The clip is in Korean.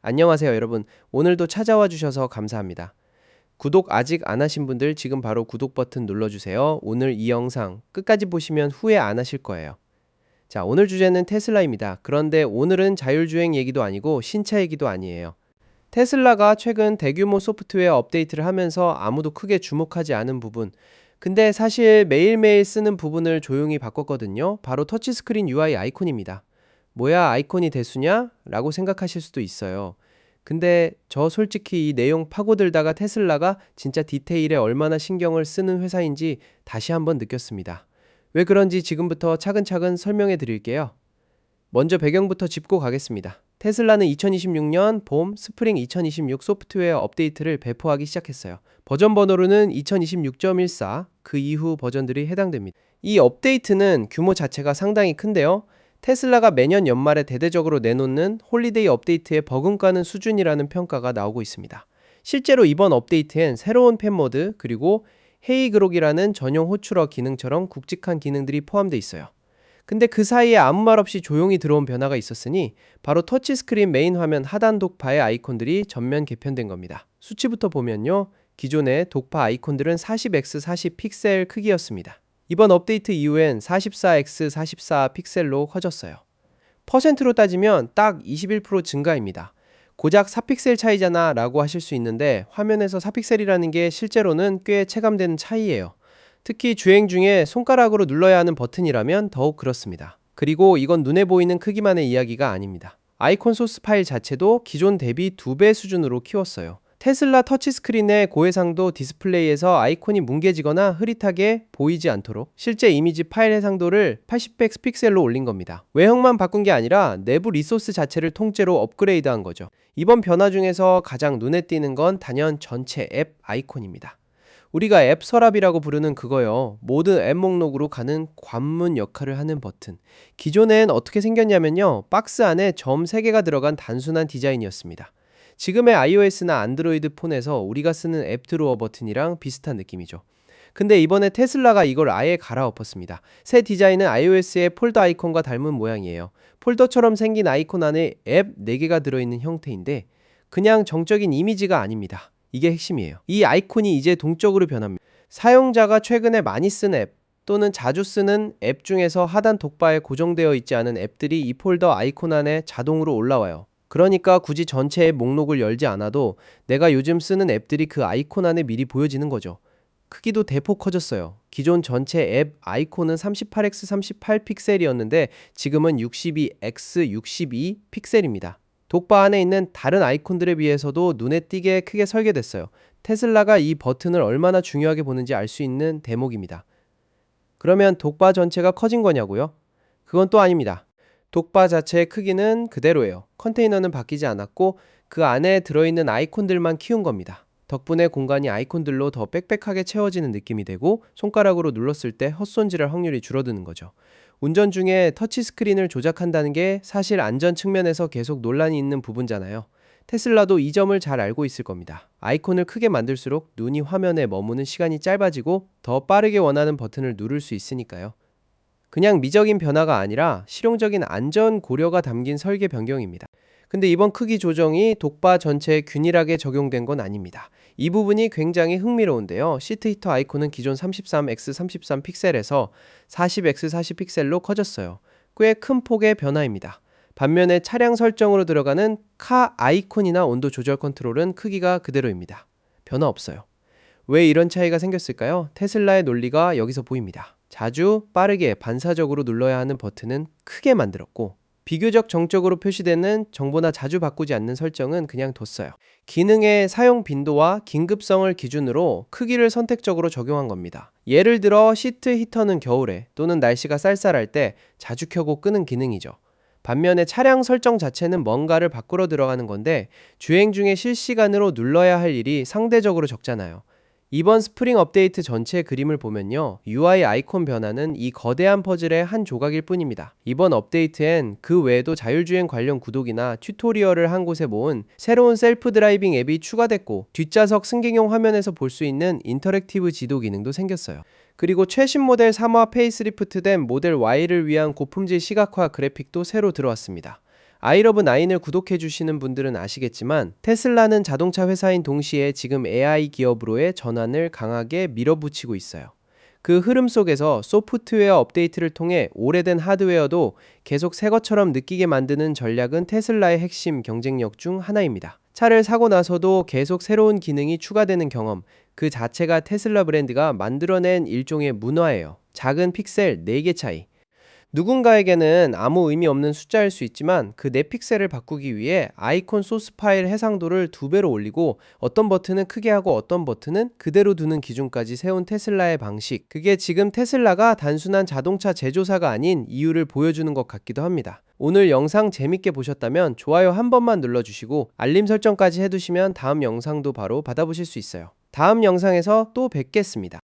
안녕하세요, 여러분. 오늘도 찾아와 주셔서 감사합니다. 구독 아직 안 하신 분들 지금 바로 구독 버튼 눌러주세요. 오늘 이 영상 끝까지 보시면 후회 안 하실 거예요. 자, 오늘 주제는 테슬라입니다. 그런데 오늘은 자율주행 얘기도 아니고 신차 얘기도 아니에요. 테슬라가 최근 대규모 소프트웨어 업데이트를 하면서 아무도 크게 주목하지 않은 부분, 근데 사실 매일매일 쓰는 부분을 조용히 바꿨거든요. 바로 터치스크린 UI 아이콘입니다. 뭐야, 아이콘이 대수냐? 라고 생각하실 수도 있어요. 근데 저 솔직히 이 내용 파고들다가 테슬라가 진짜 디테일에 얼마나 신경을 쓰는 회사인지 다시 한번 느꼈습니다. 왜 그런지 지금부터 차근차근 설명해 드릴게요. 먼저 배경부터 짚고 가겠습니다. 테슬라는 2026년 봄 스프링 2026 소프트웨어 업데이트를 배포하기 시작했어요. 버전 번호로는 2026.14, 그 이후 버전들이 해당됩니다. 이 업데이트는 규모 자체가 상당히 큰데요. 테슬라가 매년 연말에 대대적으로 내놓는 홀리데이 업데이트에 버금가는 수준이라는 평가가 나오고 있습니다. 실제로 이번 업데이트엔 새로운 펜 모드 그리고 헤이 그록이라는 전용 호출어 기능처럼 굵직한 기능들이 포함되어 있어요. 근데 그 사이에 아무 말 없이 조용히 들어온 변화가 있었으니 바로 터치스크린 메인 화면 하단 독파의 아이콘들이 전면 개편된 겁니다. 수치부터 보면요. 기존의 독파 아이콘들은 40x 40 픽셀 크기였습니다. 이번 업데이트 이후엔 44x 44 픽셀로 커졌어요. 퍼센트로 따지면 딱 21% 증가입니다. 고작 4픽셀 차이잖아 라고 하실 수 있는데 화면에서 4픽셀이라는 게 실제로는 꽤 체감되는 차이예요. 특히 주행 중에 손가락으로 눌러야 하는 버튼이라면 더욱 그렇습니다. 그리고 이건 눈에 보이는 크기만의 이야기가 아닙니다. 아이콘 소스 파일 자체도 기존 대비 2배 수준으로 키웠어요. 테슬라 터치스크린의 고해상도 디스플레이에서 아이콘이 뭉개지거나 흐릿하게 보이지 않도록 실제 이미지 파일 해상도를 80백 픽셀로 올린 겁니다. 외형만 바꾼 게 아니라 내부 리소스 자체를 통째로 업그레이드한 거죠. 이번 변화 중에서 가장 눈에 띄는 건 단연 전체 앱 아이콘입니다. 우리가 앱 서랍이라고 부르는 그거요. 모든 앱 목록으로 가는 관문 역할을 하는 버튼. 기존엔 어떻게 생겼냐면요. 박스 안에 점 3개가 들어간 단순한 디자인이었습니다. 지금의 iOS나 안드로이드 폰에서 우리가 쓰는 앱 드로어 버튼이랑 비슷한 느낌이죠. 근데 이번에 테슬라가 이걸 아예 갈아엎었습니다. 새 디자인은 iOS의 폴더 아이콘과 닮은 모양이에요. 폴더처럼 생긴 아이콘 안에 앱 4개가 들어있는 형태인데 그냥 정적인 이미지가 아닙니다. 이게 핵심이에요. 이 아이콘이 이제 동적으로 변합니다. 사용자가 최근에 많이 쓴 앱 또는 자주 쓰는 앱 중에서 하단 독바에 고정되어 있지 않은 앱들이 이 폴더 아이콘 안에 자동으로 올라와요. 그러니까 굳이 전체 앱 목록을 열지 않아도 내가 요즘 쓰는 앱들이 그 아이콘 안에 미리 보여지는 거죠. 크기도 대폭 커졌어요. 기존 전체 앱 아이콘은 38x 38 픽셀이었는데 지금은 62x 62 픽셀입니다. 독바 안에 있는 다른 아이콘들에 비해서도 눈에 띄게 크게 설계됐어요. 테슬라가 이 버튼을 얼마나 중요하게 보는지 알 수 있는 대목입니다. 그러면 독바 전체가 커진 거냐고요? 그건 또 아닙니다. 독바 자체의 크기는 그대로예요. 컨테이너는 바뀌지 않았고 그 안에 들어있는 아이콘들만 키운 겁니다. 덕분에 공간이 아이콘들로 더 빽빽하게 채워지는 느낌이 되고 손가락으로 눌렀을 때 헛손질할 확률이 줄어드는 거죠. 운전 중에 터치스크린을 조작한다는 게 사실 안전 측면에서 계속 논란이 있는 부분잖아요. 테슬라도 이 점을 잘 알고 있을 겁니다. 아이콘을 크게 만들수록 눈이 화면에 머무는 시간이 짧아지고 더 빠르게 원하는 버튼을 누를 수 있으니까요. 그냥 미적인 변화가 아니라 실용적인 안전 고려가 담긴 설계 변경입니다. 근데 이번 크기 조정이 독바 전체에 균일하게 적용된 건 아닙니다. 이 부분이 굉장히 흥미로운데요. 시트 히터 아이콘은 기존 33x 33 픽셀에서 40x 40 픽셀로 커졌어요. 꽤 큰 폭의 변화입니다. 반면에 차량 설정으로 들어가는 카 아이콘이나 온도 조절 컨트롤은 크기가 그대로입니다. 변화 없어요. 왜 이런 차이가 생겼을까요? 테슬라의 논리가 여기서 보입니다. 자주 빠르게 반사적으로 눌러야 하는 버튼은 크게 만들었고 비교적 정적으로 표시되는 정보나 자주 바꾸지 않는 설정은 그냥 뒀어요. 기능의 사용 빈도와 긴급성을 기준으로 크기를 선택적으로 적용한 겁니다. 예를 들어 시트 히터는 겨울에 또는 날씨가 쌀쌀할 때 자주 켜고 끄는 기능이죠. 반면에 차량 설정 자체는 뭔가를 바꾸러 들어가는 건데 주행 중에 실시간으로 눌러야 할 일이 상대적으로 적잖아요. 이번 스프링 업데이트 전체 그림을 보면요. UI 아이콘 변화는 이 거대한 퍼즐의 한 조각일 뿐입니다. 이번 업데이트엔 그 외에도 자율주행 관련 구독이나 튜토리얼을 한 곳에 모은 새로운 셀프 드라이빙 앱이 추가됐고 뒷좌석 승객용 화면에서 볼 수 있는 인터랙티브 지도 기능도 생겼어요. 그리고 최신 모델 3화 페이스리프트된 모델 Y를 위한 고품질 시각화 그래픽도 새로 들어왔습니다. 아이러브9을 구독해주시는 분들은 아시겠지만 테슬라는 자동차 회사인 동시에 지금 AI 기업으로의 전환을 강하게 밀어붙이고 있어요. 그 흐름 속에서 소프트웨어 업데이트를 통해 오래된 하드웨어도 계속 새 것처럼 느끼게 만드는 전략은 테슬라의 핵심 경쟁력 중 하나입니다. 차를 사고 나서도 계속 새로운 기능이 추가되는 경험, 그 자체가 테슬라 브랜드가 만들어낸 일종의 문화예요. 작은 픽셀 4개 차이. 누군가에게는 아무 의미 없는 숫자일 수 있지만 그 네 픽셀을 바꾸기 위해 아이콘 소스 파일 해상도를 2배로 올리고 어떤 버튼은 크게 하고 어떤 버튼은 그대로 두는 기준까지 세운 테슬라의 방식. 그게 지금 테슬라가 단순한 자동차 제조사가 아닌 이유를 보여주는 것 같기도 합니다. 오늘 영상 재밌게 보셨다면 좋아요 한 번만 눌러주시고 알림 설정까지 해두시면 다음 영상도 바로 받아보실 수 있어요. 다음 영상에서 또 뵙겠습니다.